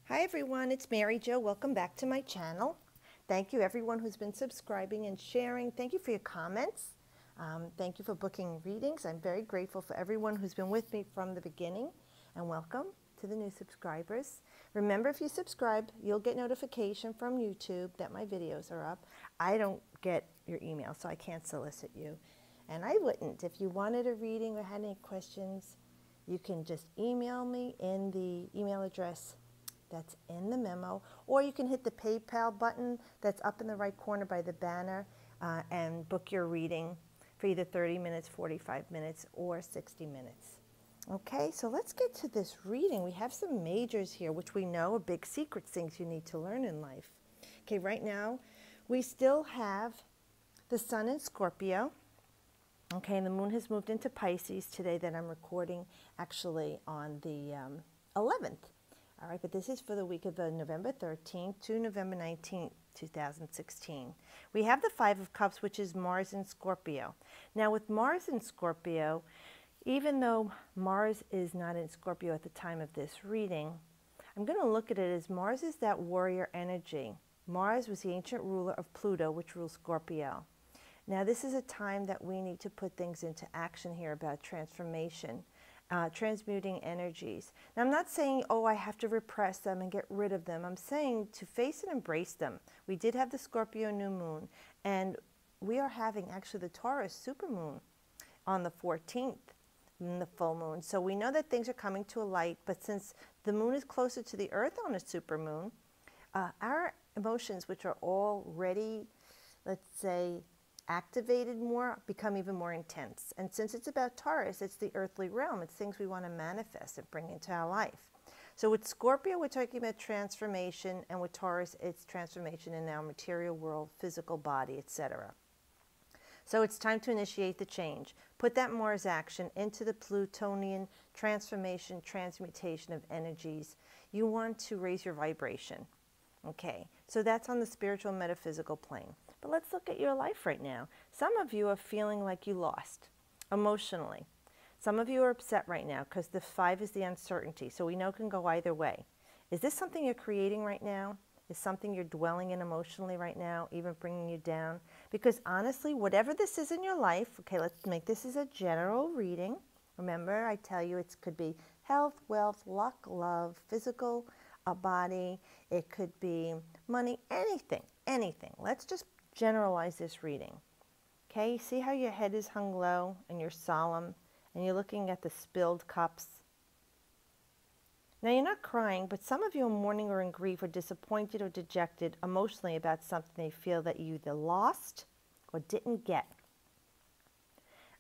Hi everyone, it's Mary Jo. Welcome back to my channel. Thank you everyone who's been subscribing and sharing. Thank you for your comments. Thank you for booking readings. I'm very grateful for everyone who's been with me from the beginning. And welcome to the new subscribers. Remember, if you subscribe, you'll get notification from YouTube that my videos are up. I don't get your email, so I can't solicit you. And I wouldn't. If you wanted a reading or had any questions, you can just email me in the email address that's in the memo, or you can hit the PayPal button that's up in the right corner by the banner and book your reading for either 30 minutes, 45 minutes, or 60 minutes. Okay, so let's get to this reading. We have some majors here, which we know are big secrets, things you need to learn in life. Okay, right now we still have the sun in Scorpio. Okay, and the moon has moved into Pisces today that I'm recording actually on the 11th. All right, but this is for the week of the November 13th to November 19th, 2016. We have the Five of Cups, which is Mars in Scorpio. Now, with Mars in Scorpio, even though Mars is not in Scorpio at the time of this reading, I'm going to look at it as Mars is that warrior energy. Mars was the ancient ruler of Pluto, which rules Scorpio. Now, this is a time that we need to put things into action here about transformation. Transmuting energies. Now, I'm not saying, oh, I have to repress them and get rid of them. I'm saying to face and embrace them. We did have the Scorpio new moon, and we are having actually the Taurus supermoon on the 14th, the full moon. So we know that things are coming to a light, but since the moon is closer to the earth on a supermoon, our emotions, which are already, let's say, activated more, become even more intense. And since it's about Taurus, it's the earthly realm. It's things we want to manifest and bring into our life. So with Scorpio, we're talking about transformation, and with Taurus, it's transformation in our material world, physical body, etc. So it's time to initiate the change. Put that Mars action into the Plutonian transformation, transmutation of energies. You want to raise your vibration. Okay, so that's on the spiritual metaphysical plane. But let's look at your life right now. Some of you are feeling like you lost emotionally. Some of you are upset right now because the 5 is the uncertainty. So we know it can go either way. Is this something you're creating right now? Is something you're dwelling in emotionally right now, even bringing you down? Because honestly, whatever this is in your life, okay, let's make this as a general reading. Remember, I tell you it could be health, wealth, luck, love, physical, a body. It could be money, anything, anything. Let's just generalize this reading. Okay, see how your head is hung low and you're solemn and you're looking at the spilled cups. Now, you're not crying, but some of you are mourning or in grief or disappointed or dejected emotionally about something they feel that you either lost or didn't get.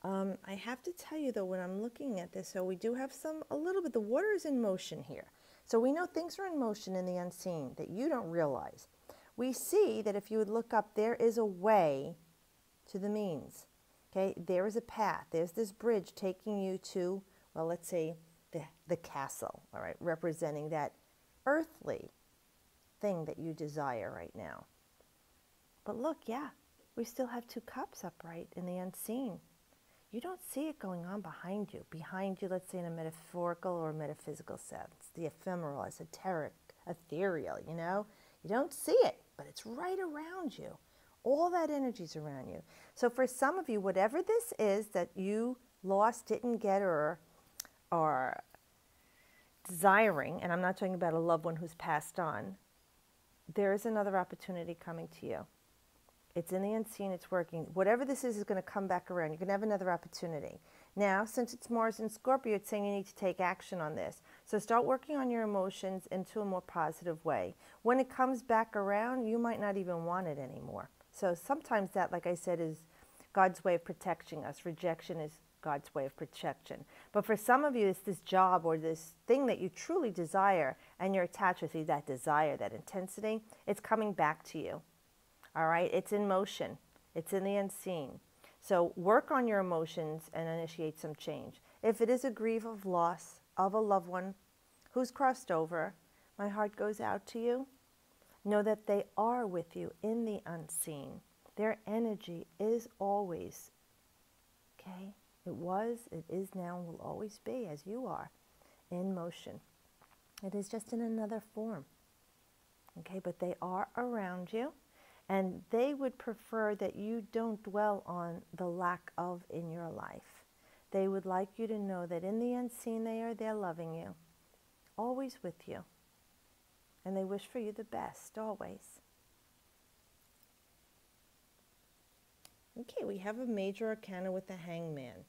I have to tell you though, when I'm looking at this, so we do have a little bit, the water is in motion here. So we know things are in motion in the unseen that you don't realize. We see that if you would look up, there is a way to the means. Okay, there is a path. There's this bridge taking you to, well, let's say the castle, all right, representing that earthly thing that you desire right now. But look, yeah, we still have 2 cups upright in the unseen. You don't see it going on behind you. Behind you, let's say in a metaphorical or metaphysical sense, the ephemeral, esoteric, ethereal, you know? You don't see it, but it's right around you. All that energy's around you. So for some of you, whatever this is that you lost, didn't get, or desiring, and I'm not talking about a loved one who's passed on, there is another opportunity coming to you. It's in the unseen, it's working. Whatever this is going to come back around. You're going to have another opportunity. Now, since it's Mars in Scorpio, it's saying you need to take action on this. So start working on your emotions into a more positive way. When it comes back around, you might not even want it anymore. So sometimes that, like I said, is God's way of protecting us. Rejection is God's way of protection. But for some of you, it's this job or this thing that you truly desire, and you're attached with that desire, that intensity, it's coming back to you. All right, it's in motion. It's in the unseen. So work on your emotions and initiate some change. If it is a grief of loss of a loved one who's crossed over, my heart goes out to you. Know that they are with you in the unseen. Their energy is always, okay? It was, it is now, and will always be as you are, in motion. It is just in another form. Okay, but they are around you, and they would prefer that you don't dwell on the lack of in your life. They would like you to know that in the unseen they are there loving you, always with you, and they wish for you the best, always. Okay, we have a major arcana with the Hangman.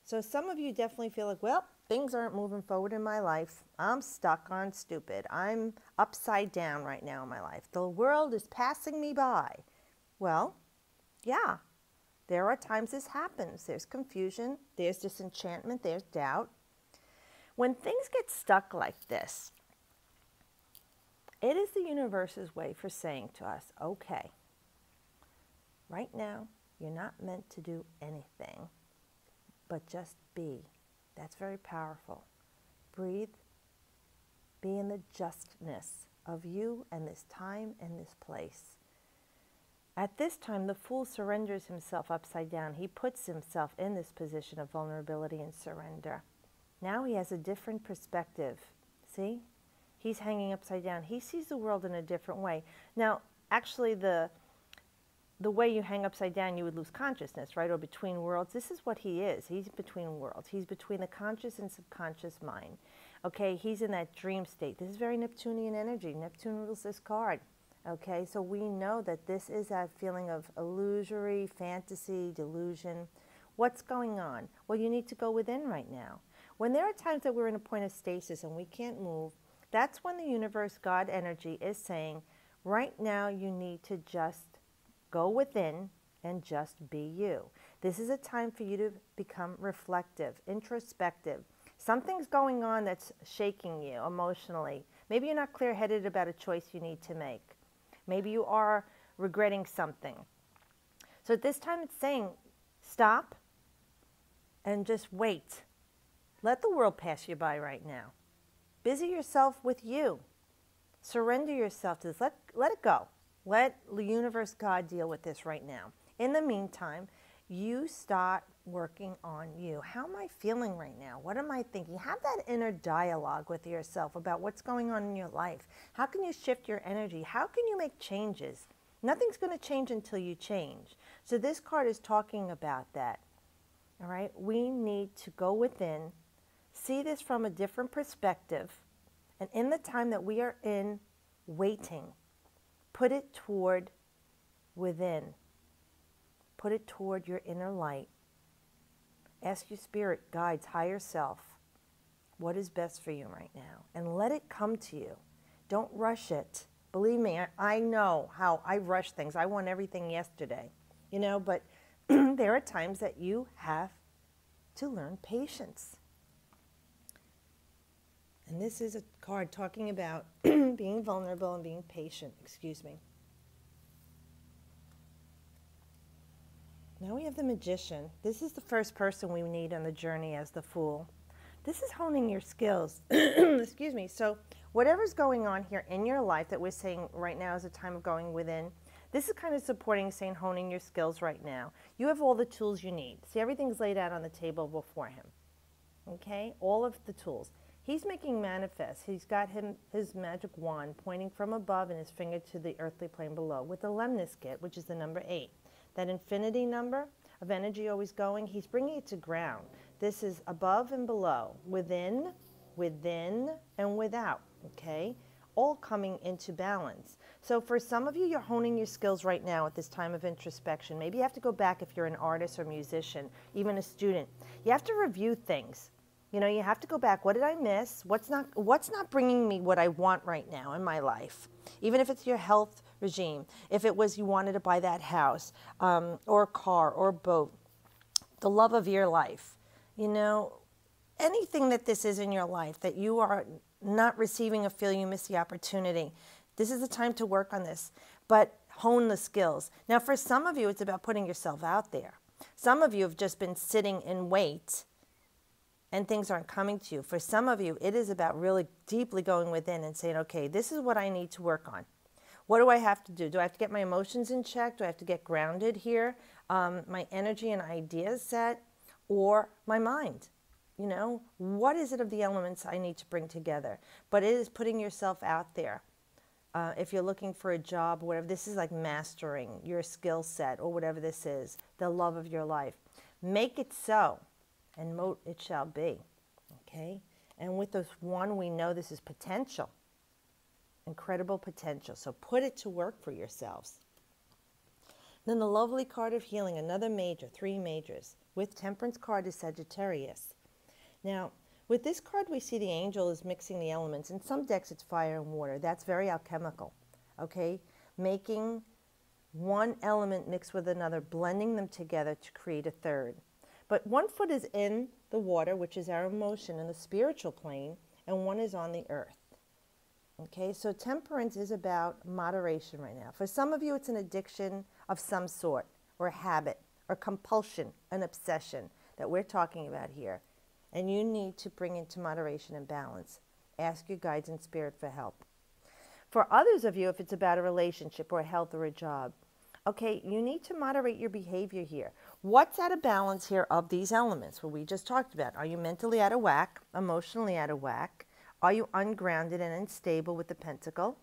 So some of you definitely feel like, well, things aren't moving forward in my life. I'm stuck on stupid. I'm upside down right now in my life. The world is passing me by. Well, yeah, there are times this happens. There's confusion, there's disenchantment, there's doubt. When things get stuck like this, it is the universe's way for saying to us, okay, right now, you're not meant to do anything, but just be. That's very powerful. Breathe. Be in the justness of you and this time and this place. At this time, the fool surrenders himself upside down. He puts himself in this position of vulnerability and surrender. Now he has a different perspective. See? He's hanging upside down. He sees the world in a different way. Now, actually, the way you hang upside down, you would lose consciousness, right? Or between worlds. This is what he is. He's between worlds. He's between the conscious and subconscious mind. Okay, he's in that dream state. This is very Neptunian energy. Neptune rules this card. Okay, so we know that this is that feeling of illusory, fantasy, delusion. What's going on? Well, you need to go within right now. When there are times that we're in a point of stasis and we can't move, that's when the universe, God energy, is saying, right now you need to just go within and just be you. This is a time for you to become reflective, introspective. Something's going on that's shaking you emotionally. Maybe you're not clear-headed about a choice you need to make. Maybe you are regretting something. So at this time it's saying, stop and just wait. Let the world pass you by right now. Busy yourself with you. Surrender yourself to this. Let it go. Let the universe, God, deal with this right now. In the meantime, you start working on you. How am I feeling right now? What am I thinking? Have that inner dialogue with yourself about what's going on in your life. How can you shift your energy? How can you make changes? Nothing's going to change until you change. So this card is talking about that. All right? We need to go within, see this from a different perspective, and in the time that we are in waiting, put it toward within. Put it toward your inner light. Ask your spirit, guides, higher self, what is best for you right now? And let it come to you. Don't rush it. Believe me, I know how I rush things. I want everything yesterday, you know, but there are times that you have to learn patience. And this is a card talking about being vulnerable and being patient. Excuse me. Now we have the Magician. This is the first person we need on the journey as the Fool. This is honing your skills. Excuse me. So whatever's going on here in your life that we're saying right now is a time of going within, this is kind of supporting, saying, honing your skills right now. You have all the tools you need. See, everything's laid out on the table before him. Okay? All of the tools. He's making manifest. He's got his magic wand pointing from above and his finger to the earthly plane below with the lemniscate, which is the number 8. That infinity number of energy always going, he's bringing it to ground. This is above and below, within, and without, okay? All coming into balance. So for some of you, you're honing your skills right now at this time of introspection. Maybe you have to go back if you're an artist or musician, even a student. You have to review things. You know, you have to go back. What did I miss? What's not bringing me what I want right now in my life? Even if it's your health regime, if it was you wanted to buy that house or a car or a boat, the love of your life, you know, anything that this is in your life that you are not receiving or feel you miss the opportunity, this is the time to work on this, but hone the skills. Now, for some of you, it's about putting yourself out there. Some of you have just been sitting in wait and things aren't coming to you. For some of you, it is about really deeply going within and saying, okay, this is what I need to work on. What do I have to do? Do I have to get my emotions in check? Do I have to get grounded here? My energy and ideas set? Or my mind? You know, what is it of the elements I need to bring together? But it is putting yourself out there. If you're looking for a job, whatever, this is like mastering your skill set or whatever this is, the love of your life. Make it so, and mote it shall be. Okay? And with this one, we know this is potential, incredible potential. So put it to work for yourselves. Then the lovely card of healing, another major, 3 majors. With Temperance card is Sagittarius. Now, with this card, we see the angel is mixing the elements. In some decks, it's fire and water. That's very alchemical, okay? Making one element mix with another, blending them together to create a third. But one foot is in the water, which is our emotion in the spiritual plane, and one is on the earth. Okay, so temperance is about moderation right now. For some of you, it's an addiction of some sort, or a habit, or compulsion, an obsession that we're talking about here. And you need to bring into moderation and balance. Ask your guides and spirit for help. For others of you, if it's about a relationship or health or a job, okay, you need to moderate your behavior here. What's out of balance here of these elements? Well, we just talked about. Are you mentally out of whack, emotionally out of whack? Are you ungrounded and unstable with the pentacle?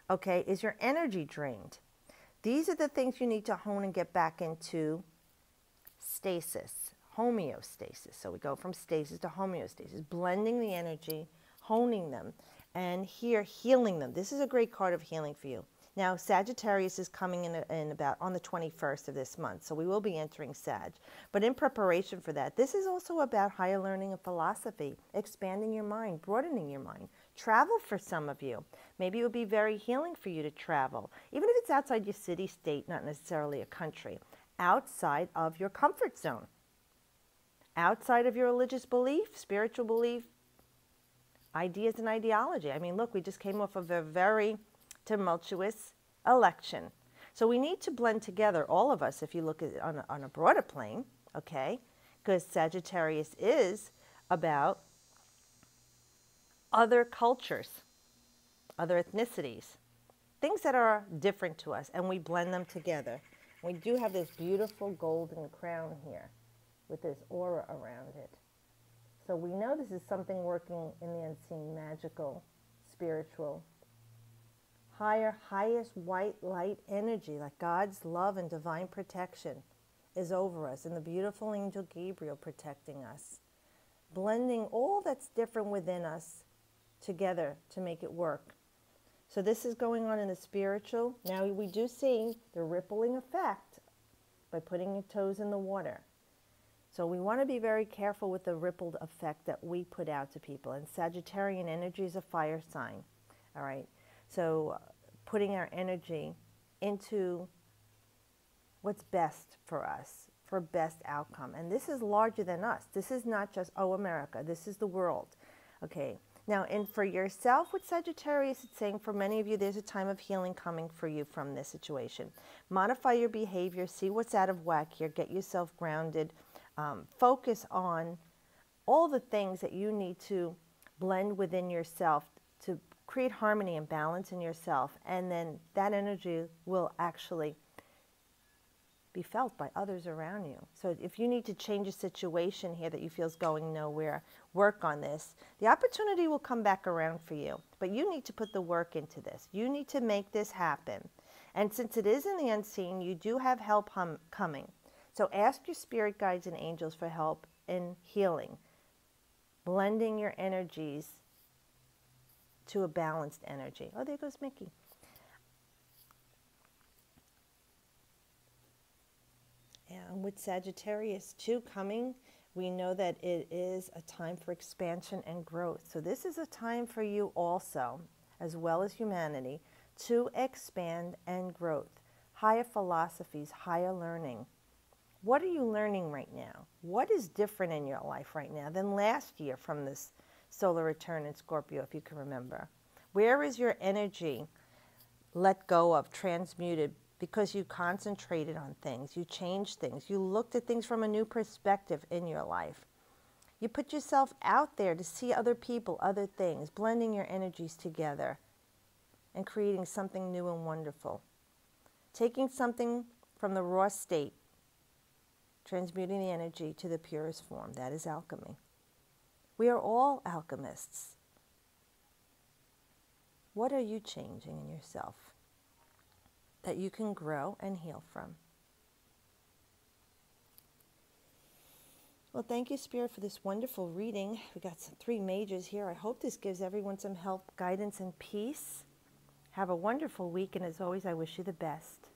Okay, is your energy drained? These are the things you need to hone and get back into stasis, homeostasis. So we go from stasis to homeostasis, blending the energy, honing them, and here healing them. This is a great card of healing for you. Now, Sagittarius is coming in about on the 21st of this month, so we will be entering Sag. But in preparation for that, this is also about higher learning of philosophy, expanding your mind, broadening your mind. Travel for some of you. Maybe it would be very healing for you to travel, even if it's outside your city, state, not necessarily a country, outside of your comfort zone, outside of your religious belief, spiritual belief, ideas and ideology. I mean, look, we just came off of a very tumultuous election. So we need to blend together, all of us, if you look at it on a broader plane, okay? Because Sagittarius is about other cultures, other ethnicities, things that are different to us, and we blend them together. We do have this beautiful golden crown here with this aura around it. So we know this is something working in the unseen, magical, spiritual, higher, highest white light energy, like God's love and divine protection is over us, and the beautiful angel Gabriel protecting us, blending all that's different within us together to make it work. So this is going on in the spiritual. Now we do see the rippling effect by putting your toes in the water. So we want to be very careful with the rippled effect that we put out to people. And Sagittarian energy is a fire sign, all right? So putting our energy into what's best for us, for best outcome. And this is larger than us. This is not just, oh, America. This is the world. Okay. Now, and for yourself with Sagittarius, it's saying for many of you, there's a time of healing coming for you from this situation. Modify your behavior. See what's out of whack here. Get yourself grounded. Focus on all the things that you need to blend within yourself to create harmony and balance in yourself, and then that energy will actually be felt by others around you. So if you need to change a situation here that you feel is going nowhere, work on this. The opportunity will come back around for you, but you need to put the work into this. You need to make this happen. And since it is in the unseen, you do have help coming. So ask your spirit guides and angels for help in healing, blending your energies to a balanced energy. Oh, there goes Mickey. And with Sagittarius too coming, we know that it is a time for expansion and growth. So this is a time for you also, as well as humanity, to expand and growth. Higher philosophies, higher learning. What are you learning right now? What is different in your life right now than last year from this solar return in Scorpio, if you can remember? Where is your energy let go of, transmuted, because you concentrated on things, you changed things, you looked at things from a new perspective in your life. You put yourself out there to see other people, other things, blending your energies together and creating something new and wonderful. Taking something from the raw state, transmuting the energy to the purest form. That is alchemy. We are all alchemists. What are you changing in yourself that you can grow and heal from? Well, thank you, Spirit, for this wonderful reading. We got some 3 majors here. I hope this gives everyone some help, guidance, and peace. Have a wonderful week, and as always, I wish you the best.